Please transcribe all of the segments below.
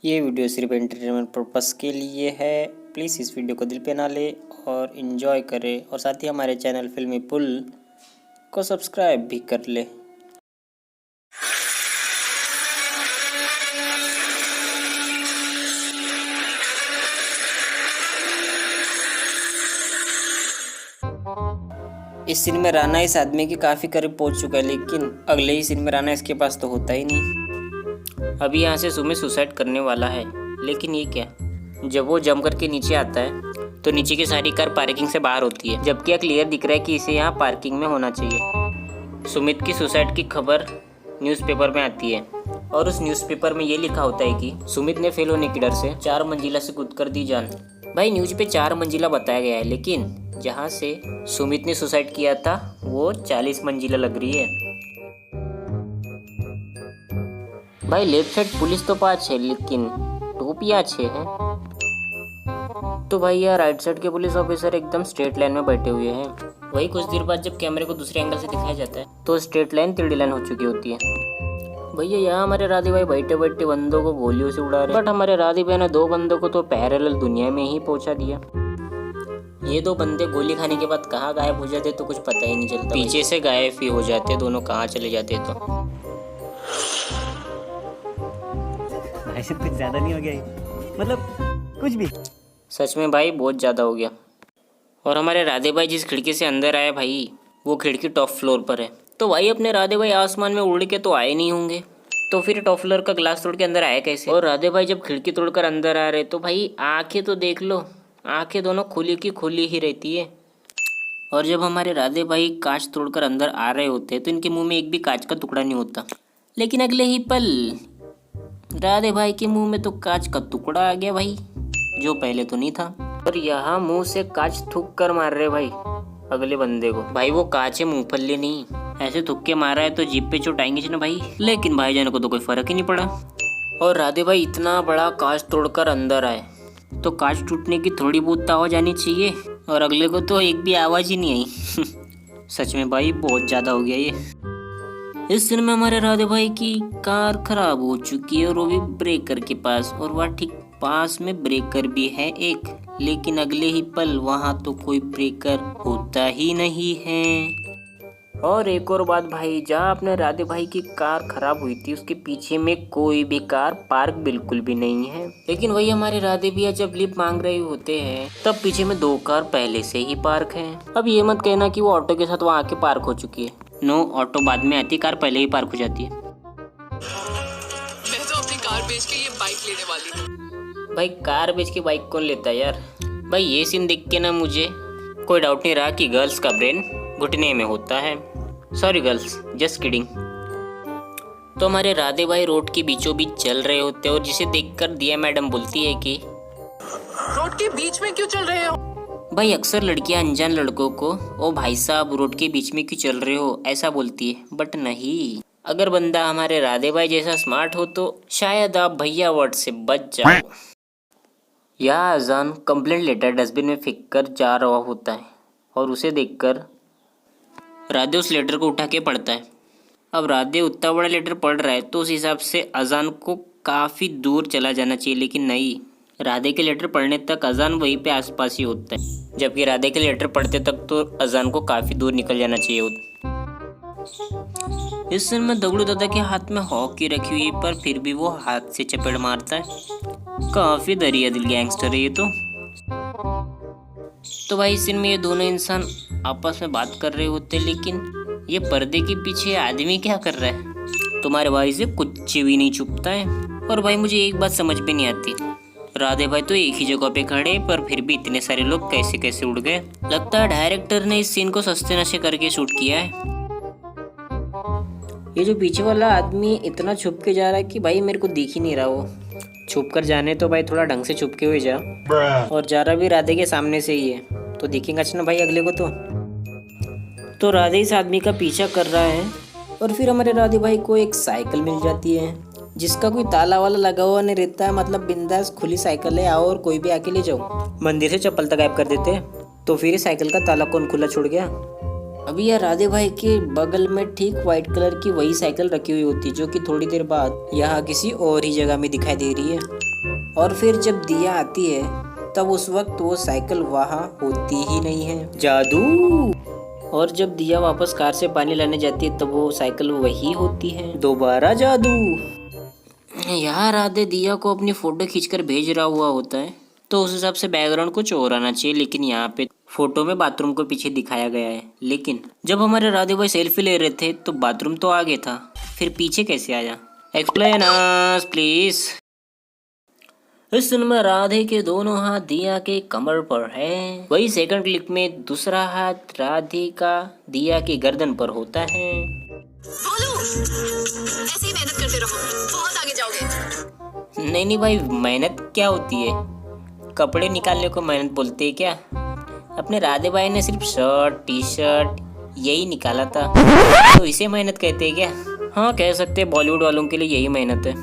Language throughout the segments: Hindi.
ये वीडियो सिर्फ एंटरटेनमेंट पर्पस के लिए है। प्लीज़ इस वीडियो को दिल पे ना ले और इन्जॉय करें, और साथ ही हमारे चैनल फिल्मी पुल को सब्सक्राइब भी कर ले। इस सीन में राणा इस आदमी के काफ़ी करीब पहुंच चुका है, लेकिन अगले ही सीन में राणा इसके पास तो होता ही नहीं। अभी यहाँ से सुमित सुसाइड करने वाला है, लेकिन ये क्या, जब वो जम करके नीचे आता है तो नीचे की सारी कार पार्किंग से बाहर होती है, जबकि यह क्लियर दिख रहा है कि इसे यहाँ पार्किंग में होना चाहिए। सुमित की सुसाइड की खबर न्यूज़पेपर में आती है और उस न्यूज़पेपर में ये लिखा होता है कि सुमित ने फेल होने की डर से 4 मंजिला से कूद कर दी जान। भाई न्यूज़ पे 4 मंजिला बताया गया है, लेकिन जहाँ से सुमित ने सुसाइड किया था वो 40 मंजिला लग रही है। भाई लेफ्ट साइड पुलिस तो 5 है, लेकिन टोपियाँ 6 है। तो भाई यार राइट साइड के पुलिस ऑफिसर एकदम स्ट्रेट लाइन में बैठे हुए हैं। वही कुछ देर बाद जब कैमरे को दूसरे एंगल से दिखाया जाता है तो स्ट्रेट लाइन टेढ़ी लाइन हो चुकी होती है। भैया यहाँ हमारे राधे भाई बैठे बैठे बंदों को गोलियों से उड़ा रहे, बट हमारे राधे भाई ने 2 बंदों को तो पैरेलल दुनिया में ही पहुंचा दिया। ये 2 बंदे गोली खाने के बाद कहाँ गायब हो जाते तो कुछ पता ही नहीं चलता। पीछे से गायब ही हो जाते, दोनों कहाँ चले जाते। तो ऐसे कुछ ज़्यादा नहीं हो गया ये? मतलब कुछ भी सच में भाई बहुत ज़्यादा हो गया। और हमारे राधे भाई जिस खिड़की से अंदर आए भाई, वो खिड़की टॉप फ्लोर पर है। तो भाई अपने राधे भाई आसमान में उड़ के तो आए नहीं होंगे, तो फिर टॉप फ्लोर का ग्लास तोड़ के अंदर आए कैसे? और राधे भाई जब खिड़की तोड़कर अंदर आ रहे तो भाई आंखें तो देख लो, आंखें दोनों खुली की खुली ही रहती है। और जब हमारे राधे भाई कांच तोड़कर अंदर आ रहे होते तो इनके मुंह में एक भी कांच का टुकड़ा नहीं होता, लेकिन अगले ही पल राधे भाई के मुंह में तो कांच का टुकड़ा आ गया भाई, जो पहले तो नहीं था। और यहाँ मुंह से कांच थूक कर मार रहे भाई अगले बंदे को। भाई वो कांच है, मूंगफली नहीं। ऐसे थूक के मारा है तो जीप पे चोट आएंगी ना भाई, लेकिन भाईजान को तो कोई फर्क ही नहीं पड़ा। और राधे भाई इतना बड़ा कांच तोड़कर अंदर आए तो कांच टूटने की थोड़ी बहुत आवाज आनी चाहिए, और अगले को तो एक भी आवाज ही नहीं आई। सच में भाई बहुत ज्यादा हो गया ये। इस सीन में हमारे राधे भाई की कार खराब हो चुकी है और वो भी ब्रेकर के पास, और वह ठीक पास में ब्रेकर भी है एक, लेकिन अगले ही पल वहां तो कोई ब्रेकर होता ही नहीं है। और एक और बात भाई, जहाँ अपने राधे भाई की कार खराब हुई थी उसके पीछे में कोई भी कार पार्क बिल्कुल भी नहीं है, लेकिन वही हमारे राधे भैया जब लिफ्ट मांग रहे होते हैं तब पीछे में 2 कार पहले से ही पार्क है। अब ये मत कहना कि वो ऑटो के साथ वहाँ आके पार्क हो चुकी है। नो, ऑटो बाद में आती, कार पहले ही पार्क हो जाती है। मैं तो अपनी कार बेच के ये बाइक लेने वाली हूँ। भाई कार बेच के बाइक कौन लेता है यार? भाई ये सीन देख के ना मुझे कोई डाउट नहीं रहा कि गर्ल्स का ब्रेन घुटने में होता है। Sorry girls, just kidding. तो हमारे राधे भाई रोड के बीचों बीच चल रहे होते हैं, और जिसे देखकर दिया मैडम बोलती है कि रोड के बीच में क्यों चल रहे हो? भाई अक्सर लड़कियां अनजान लड़कों को ओ भाई साहब रोड के बीच में क्यों चल रहे हो ऐसा बोलती है, बट नहीं, अगर बंदा हमारे राधे भाई जैसा स्मार्ट हो तो शायद आप भैया वर्ड से बच जाओ। यह अजान कंप्लेंट लेटर डस्टबिन में फेंक कर जा रहा होता है, और उसे देखकर राधे उस लेटर को उठा के पढ़ता है। अब राधे उतना बड़ा लेटर पढ़ रहा है तो उस हिसाब से अजान को काफ़ी दूर चला जाना चाहिए, लेकिन नहीं, राधे के लेटर पढ़ने तक अजान वहीं पे आसपास ही होता है, जबकि राधे के लेटर पढ़ते तक तो अजान को काफ़ी दूर निकल जाना चाहिए होता। इस समय में दगड़ू दादा के हाथ में हॉकी रखी हुई है, पर फिर भी वो हाथ से चपेट मारता है। काफ़ी दरिया दिल गैंगस्टर है ये तो भाई इस सीन में ये दोनों इंसान आपस में बात कर रहे होते, लेकिन ये पर्दे के पीछे आदमी क्या कर रहा है? तुम्हारे भाई से कुछ भी नहीं छुपता है। और भाई मुझे एक बात समझ में नहीं आती, राधे भाई तो एक ही जगह पे खड़े, पर फिर भी इतने सारे लोग कैसे कैसे उड़ गए? लगता है डायरेक्टर ने इस सीन को सस्ते नशे करके शूट किया है। ये जो पीछे वाला आदमी इतना छुप के जा रहा है कि भाई मेरे को दिख ही नहीं रहा। वो छुप कर जाने तो भाई थोड़ा ढंग से छुप के हुए जा, और जा रहा भी राधे के सामने से ही है तो दिखेगा अच्छा ना भाई अगले को। तो राधे इस आदमी का पीछा कर रहा है, और फिर हमारे राधे भाई को एक साइकिल मिल जाती है जिसका कोई ताला वाला लगा हुआ नहीं रहता है, मतलब बिंदास खुली साइकिल है, आओ और कोई भी आके ले जाओ। मंदिर से चप्पल तक गायब कर देते हैं, तो फिर साइकिल का ताला कौन खुला छोड़ गया? अभी यह राधे भाई के बगल में ठीक व्हाइट कलर की वही साइकिल रखी हुई होती, जो कि थोड़ी देर बाद यहाँ किसी और ही जगह में दिखाई दे रही है। और फिर जब दिया आती है तब उस वक्त वो साइकिल वहाँ होती ही नहीं है। जादू। और जब दिया वापस कार से पानी लाने जाती है तब वो साइकिल वही होती है। दोबारा जादू। यार राधे दिया को अपनी फोटो खींचकर भेज रहा हुआ होता है तो उस हिसाब से बैकग्राउंड कुछ और आना चाहिए, लेकिन यहाँ पे फोटो में बाथरूम को पीछे दिखाया गया है। लेकिन जब हमारे राधे भाई सेल्फी ले रहे थे तो बाथरूम तो आगे था, फिर पीछे कैसे आया? Explain us please. इस सीन में राधे के दोनों हाथ दिया के कमर पर है। वही सेकंड क्लिप में दूसरा हाथ राधे का दिया के गर्दन पर होता है। बोलो, ऐसे ही मेहनत करते रहो, बहुत आगे जाओगे। नहीं भाई, मेहनत क्या होती है? कपड़े निकालने को मेहनत बोलते हैं क्या? अपने राधे भाई ने सिर्फ शर्ट टी शर्ट यही निकाला था तो इसे मेहनत कहते हैं क्या? हाँ कह सकते हैं, बॉलीवुड वालों के लिए यही मेहनत है।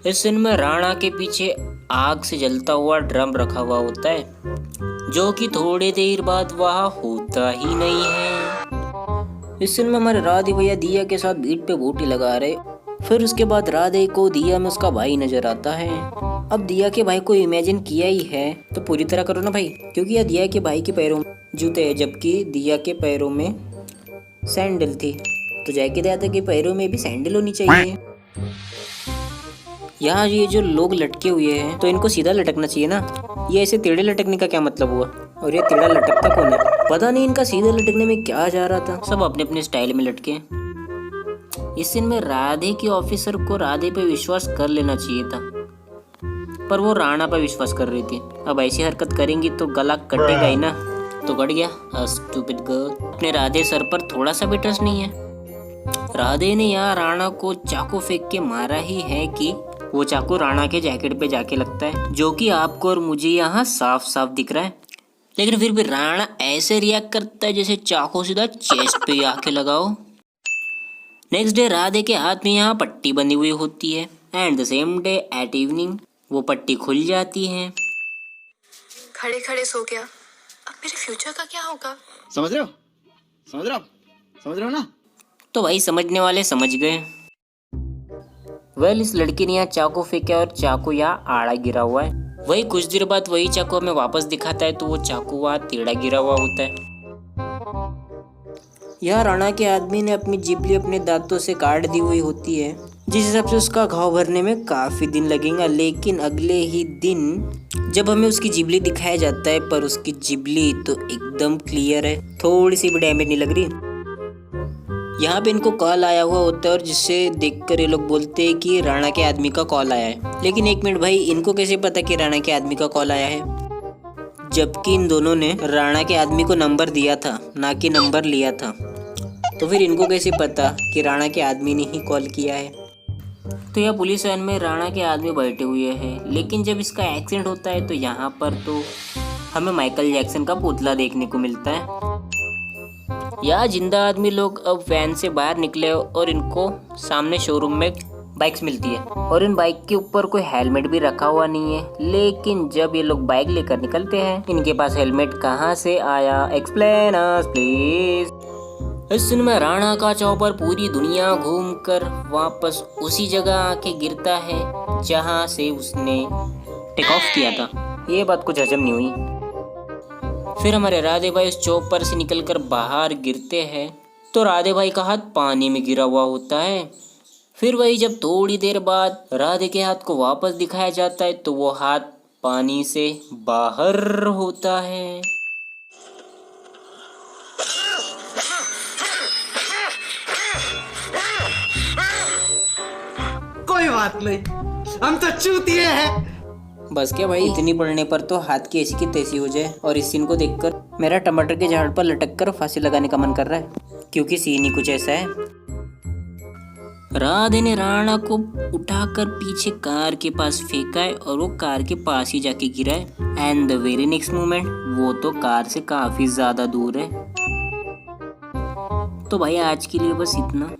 इस सीन में राणा के पीछे आग से जलता हुआ ड्रम रखा हुआ होता है जो कि थोड़ी देर बाद वहाँ होता ही नहीं है। इस सीन में हमारे राधे भैया दिया के साथ बीट पे बूटी लगा रहे। फिर उसके बाद राधे को दिया में उसका भाई नजर आता है। अब दिया के भाई को इमेजिन किया ही है तो पूरी तरह करो ना भाई, क्योंकि यह दिया के भाई के पैरों में जूते है जबकि दिया के पैरों में सैंडल थी, तो जाके दिया था कि पैरों में भी सैंडल होनी चाहिए। यहाँ ये जो लोग लटके हुए हैं तो इनको सीधा लटकना चाहिए ना, ये ऐसे टेढ़े लटकने का क्या मतलब हुआ? और ये टेढ़ा लटकता कौन है? पता नहीं इनका सीधा लटकने में क्या जा रहा था। सब अपने अपने स्टाइल में लटके। इस सीन में राधे के ऑफिसर को राधे पे विश्वास कर लेना चाहिए था, पर वो राणा पे विश्वास कर रही थी। अब ऐसी हरकत करेंगी तो गला कटेगा ही ना, तो कट गया। Stupid girl. अपने राधे सर पर थोड़ा सा भी ट्रस्ट नहीं है। राधे ने यहाँ राणा को चाकू फेंक के मारा ही है कि वो चाकू राणा के जैकेट पे जाके लगता है, जो कि आपको और मुझे यहाँ साफ साफ दिख रहा है। लेकिन फिर भी राणा ऐसे रिएक्ट करता है जैसे चाकू सीधा चेस्ट पे आके लगाओ। नेक्स्ट डे राधे के हाथ में यहाँ पट्टी बंधी हुई होती है and the same day at evening वो पट्टी खुल जाती है। खड़े खड़े सो गया, अब मेरे फ्यूचर का क्या होगा? समझ रहे हो? समझ रहे हो ना? तो भाई समझने वाले समझ गए। वेल इस लड़की ने यहाँ चाकू फेंका और चाकू यहाँ आड़ा गिरा हुआ है। वही कुछ देर बाद वही चाकू हमें वापस दिखाता है तो वो चाकू वहाँ टेढ़ा गिरा हुआ होता है। यहाँ राणा के आदमी ने अपनी जिबली अपने दांतों से काट दी हुई होती है, जिस हिसाब से उसका घाव भरने में काफी दिन लगेगा। लेकिन अगले ही दिन जब हमें उसकी जिबली दिखाया जाता है पर उसकी जिबली तो एकदम क्लियर है, थोड़ी सी भी डैमेज नहीं लग रही। यहाँ पे इनको कॉल आया हुआ होता है और जिससे देखकर ये लोग बोलते हैं कि राणा के आदमी का कॉल आया है। लेकिन एक मिनट भाई, इनको कैसे पता कि राणा के आदमी का कॉल आया है, जबकि इन दोनों ने राणा के आदमी को नंबर दिया था ना कि नंबर लिया था। तो फिर इनको कैसे पता कि राणा के आदमी ने ही कॉल किया है? तो यह पुलिस वैन में राणा के आदमी बैठे हुए हैं, लेकिन जब इसका एक्सीडेंट होता है तो यहाँ पर तो हमें माइकल जैक्सन का पुतला देखने को मिलता है। यहाँ जिंदा आदमी लोग अब वैन से बाहर निकले और इनको सामने शोरूम में बाइक्स मिलती है और इन बाइक के ऊपर कोई हेलमेट भी रखा हुआ नहीं है। लेकिन जब ये लोग बाइक लेकर निकलते हैं इनके पास हेलमेट कहाँ से आया? Explain us please. इस सीन में राणा का चौपर पूरी दुनिया घूमकर वापस उसी जगह आके गिरता है जहाँ से उसने टेक ऑफ किया था। ये बात कुछ हजम नहीं हुई। फिर हमारे राधे भाई उस चौपर से निकलकर बाहर गिरते हैं तो राधे भाई का हाथ पानी में गिरा हुआ होता है। फिर वही जब थोड़ी देर बाद राधे के हाथ को वापस दिखाया जाता है तो वो हाथ पानी से बाहर होता है। कोई बात नहीं, हम तो चूतिए हैं। बस क्या भाई, इतनी पढ़ने पर तो हाथ की ऐसी की तैसी हो जाए। और इस सीन को देखकर मेरा टमाटर के झाड़ पर लटक कर फांसी लगाने का मन कर रहा है, क्योंकि सीन ही कुछ ऐसा है। राधे ने राणा को उठाकर पीछे कार के पास फेंका है और वो कार के पास ही जाके गिरा है and the very next moment वो तो कार से काफी ज्यादा दूर है। तो भाई आज के लिए बस इतना।